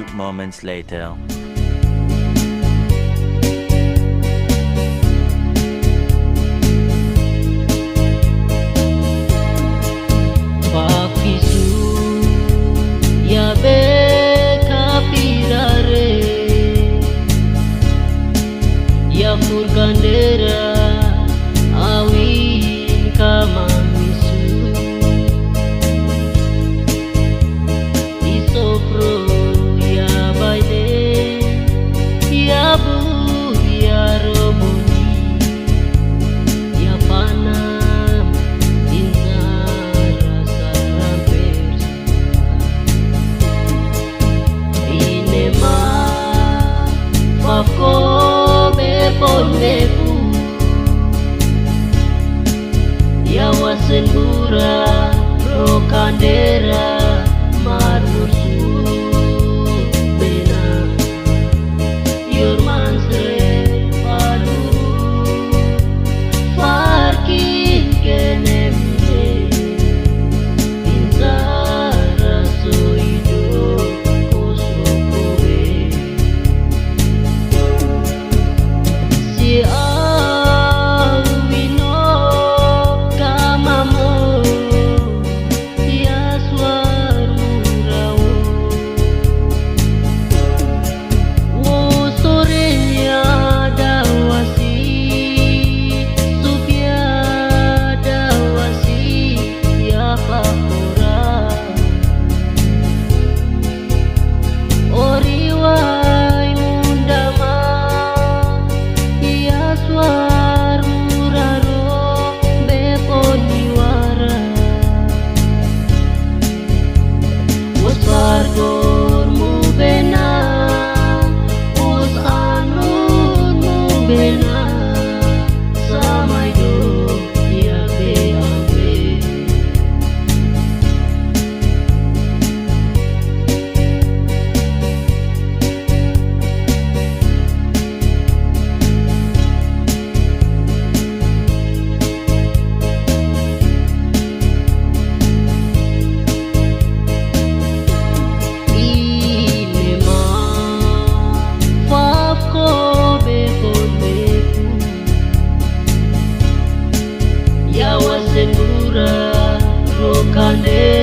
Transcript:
few moments later. Papisu ya be kapirare ya furgandera awin kamamisu isofro ya baile ya bu ya roboni ya panam inzara sarampersa inema fafko beponeku ya wasendura rokandera marnursu bena yurmansre padu farkin kenemne inzara soido kosokobe si awino kamamo ya swarmurawo wo sorenya dawasi subya dawasi ya fakura oriwai mundama ya swarmuraro beponiwara waswargor mubena us anun mubena samaido ya be ambe inema fafko beponeku ya wasendura rokande